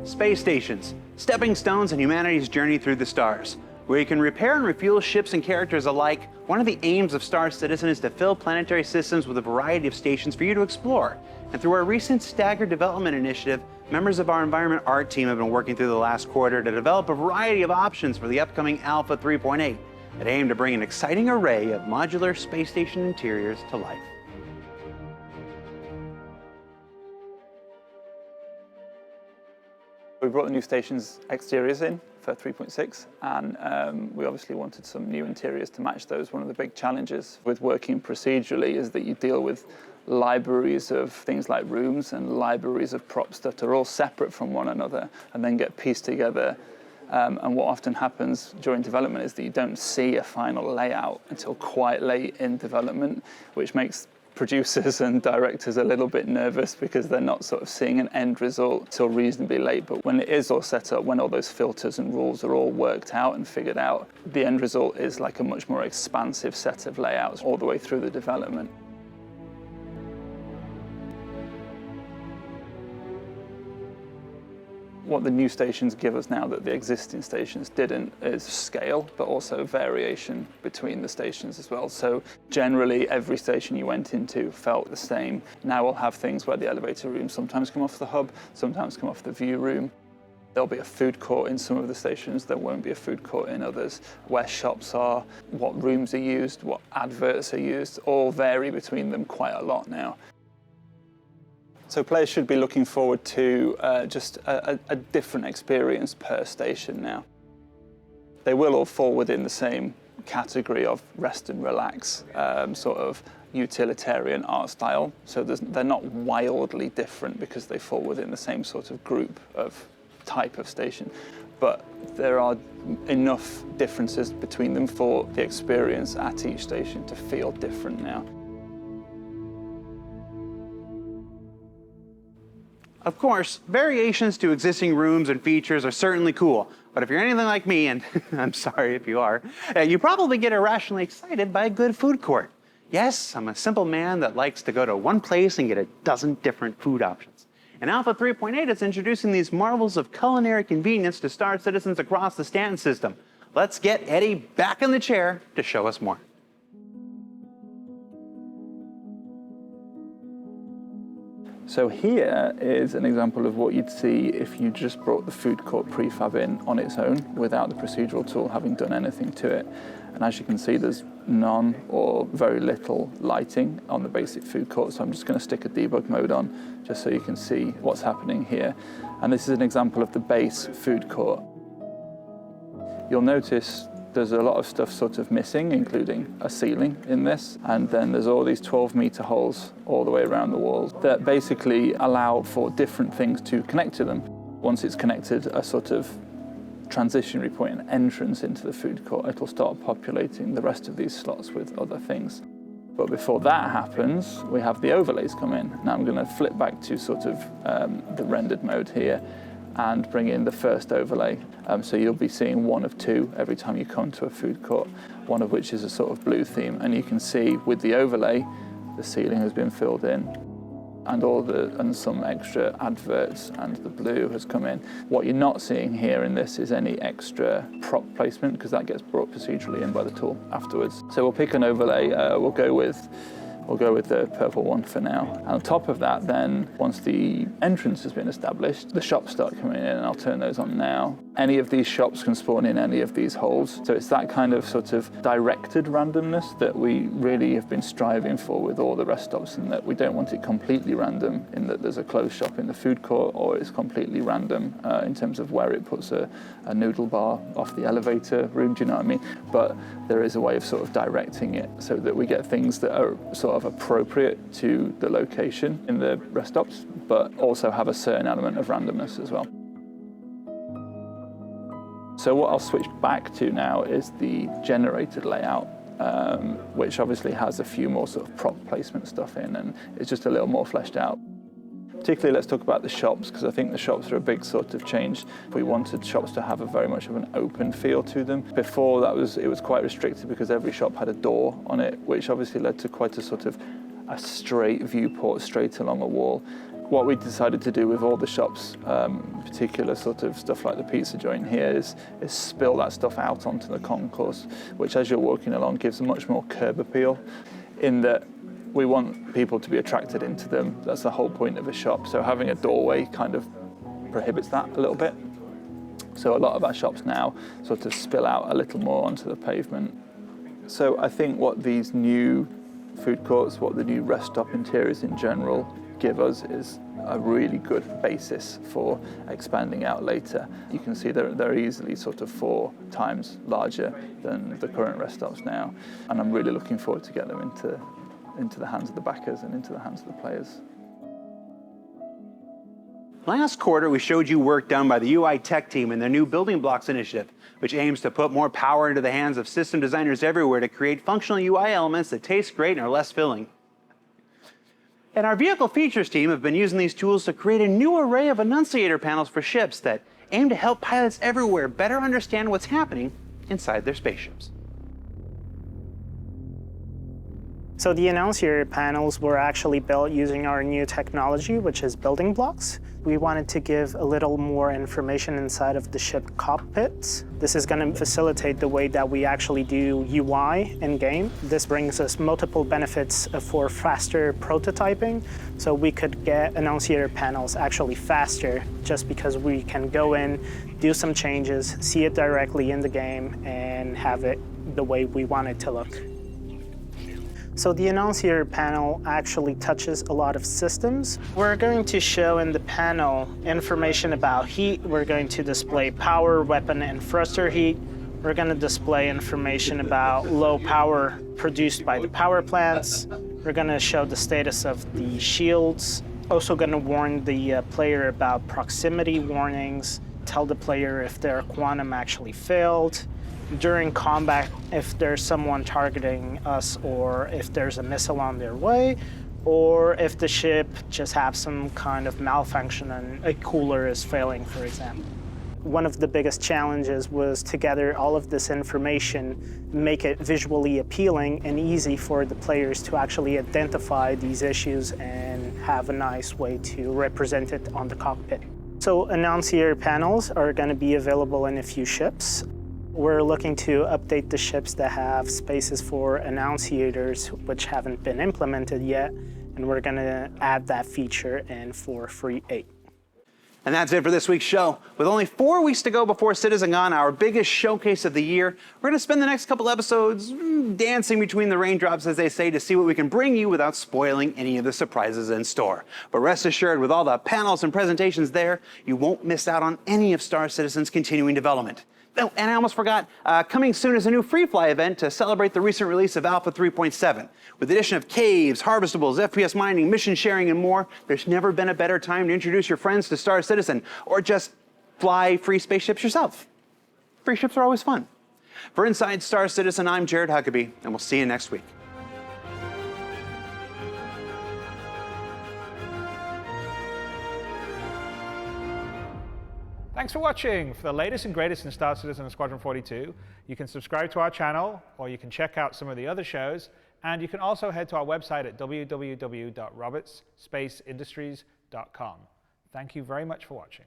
Space stations, stepping stones in humanity's journey through the stars. Where you can repair and refuel ships and characters alike, one of the aims of Star Citizen is to fill planetary systems with a variety of stations for you to explore. And through our recent staggered development initiative, members of our environment art team have been working through the last quarter to develop a variety of options for the upcoming Alpha 3.8 that aim to bring an exciting array of modular space station interiors to life. We brought the new station's exteriors in for 3.6, and we obviously wanted some new interiors to match those. One of the big challenges with working procedurally is that you deal with libraries of things like rooms and libraries of props that are all separate from one another and then get pieced together. And what often happens during development is that you don't see a final layout until quite late in development, which makes producers and directors a little bit nervous because they're not sort of seeing an end result till reasonably late. But when it is all set up, when all those filters and rules are all worked out and figured out, the end result is like a much more expansive set of layouts all the way through the development. What the new stations give us now that the existing stations didn't is scale, but also variation between the stations as well. So generally, every station you went into felt the same. Now we'll have things where the elevator rooms sometimes come off the hub, sometimes come off the view room. There'll be a food court in some of the stations, there won't be a food court in others. Where shops are, what rooms are used, what adverts are used, all vary between them quite a lot now. So players should be looking forward to just a different experience per station now. They will all fall within the same category of rest and relax, sort of utilitarian art style. So they're not wildly different because they fall within the same sort of group of type of station. But there are enough differences between them for the experience at each station to feel different now. Of course, variations to existing rooms and features are certainly cool, but if you're anything like me, and I'm sorry if you are, you probably get irrationally excited by a good food court. Yes, I'm a simple man that likes to go to one place and get a dozen different food options. And Alpha 3.8 is introducing these marvels of culinary convenience to Star Citizens across the Stanton system. Let's get Eddie back in the chair to show us more. So here is an example of what you'd see if you just brought the food court prefab in on its own without the procedural tool having done anything to it. And as you can see, there's none or very little lighting on the basic food court. So I'm just going to stick a debug mode on just so you can see what's happening here. And this is an example of the base food court. You'll notice there's a lot of stuff sort of missing, including a ceiling in this. And then there's all these 12-meter holes all the way around the walls that basically allow for different things to connect to them. Once it's connected, a sort of transitionary point, an entrance into the food court, it'll start populating the rest of these slots with other things. But before that happens, we have the overlays come in. Now I'm going to flip back to sort of the rendered mode here and bring in the first overlay. So you'll be seeing one of two every time you come to a food court, one of which is a sort of blue theme. And you can see with the overlay, the ceiling has been filled in and some extra adverts and the blue has come in. What you're not seeing here in this is any extra prop placement because that gets brought procedurally in by the tool afterwards. So we'll pick an overlay, we'll go with the purple one for now. And on top of that then, once the entrance has been established, the shops start coming in and I'll turn those on now. Any of these shops can spawn in any of these holes. So it's that kind of sort of directed randomness that we really have been striving for with all the rest stops, and that we don't want it completely random in that there's a closed shop in the food court, or it's completely random in terms of where it puts a noodle bar off the elevator room, do you know what I mean? But there is a way of sort of directing it so that we get things that are sort of appropriate to the location in the rest stops, but also have a certain element of randomness as well. So what I'll switch back to now is the generated layout, which obviously has a few more sort of prop placement stuff in, and it's just a little more fleshed out. Particularly, let's talk about the shops, because I think the shops are a big sort of change. We wanted shops to have a very much of an open feel to them. Before, it was quite restricted because every shop had a door on it, which obviously led to quite a sort of a straight viewport straight along a wall. what we decided to do with all the shops, particular sort of stuff like the pizza joint here, is spill that stuff out onto the concourse, which as you're walking along gives a much more curb appeal, in that we want people to be attracted into them. That's the whole point of a shop. So having a doorway kind of prohibits that a little bit. So a lot of our shops now sort of spill out a little more onto the pavement. So I think what these new food courts, what the new rest stop interiors in general give us is a really good basis for expanding out later. You can see they're easily sort of 4 times larger than the current rest stops now. And I'm really looking forward to get them into the hands of the backers and into the hands of the players. Last quarter, we showed you work done by the UI tech team in their new Building Blocks initiative, which aims to put more power into the hands of system designers everywhere to create functional UI elements that taste great and are less filling. And our vehicle features team have been using these tools to create a new array of Annunciator panels for ships that aim to help pilots everywhere better understand what's happening inside their spaceships. So the Annunciator panels were actually built using our new technology, which is Building Blocks. We wanted to give a little more information inside of the ship cockpits. This is going to facilitate the way that we actually do UI in-game. This brings us multiple benefits for faster prototyping. So we could get Annunciator panels actually faster just because we can go in, do some changes, see it directly in the game, and have it the way we want it to look. So the Annunciator panel actually touches a lot of systems. We're going to show in the panel information about heat. We're going to display power, weapon, and thruster heat. We're going to display information about low power produced by the power plants. We're going to show the status of the shields. Also going to warn the player about proximity warnings, tell the player if their quantum actually failed. During combat, if there's someone targeting us or if there's a missile on their way, or if the ship just has some kind of malfunction and a cooler is failing, for example. One of the biggest challenges was to gather all of this information, make it visually appealing and easy for the players to actually identify these issues and have a nice way to represent it on the cockpit. So Annunciator panels are going to be available in a few ships. We're looking to update the ships that have spaces for annunciators which haven't been implemented yet, and we're going to add that feature in for Free 8. And that's it for this week's show. With only 4 weeks to go before CitizenCon, our biggest showcase of the year, we're going to spend the next couple episodes dancing between the raindrops, as they say, to see what we can bring you without spoiling any of the surprises in store. But rest assured, with all the panels and presentations there, you won't miss out on any of Star Citizen's continuing development. Oh, and I almost forgot, coming soon is a new free fly event to celebrate the recent release of Alpha 3.7. With the addition of caves, harvestables, FPS mining, mission sharing, and more, there's never been a better time to introduce your friends to Star Citizen, or just fly free spaceships yourself. Free ships are always fun. For Inside Star Citizen, I'm Jared Huckabee, and we'll see you next week. Thanks for watching. For the latest and greatest in Star Citizen and Squadron 42, you can subscribe to our channel, or you can check out some of the other shows, and you can also head to our website at www.robertsspaceindustries.com. Thank you very much for watching.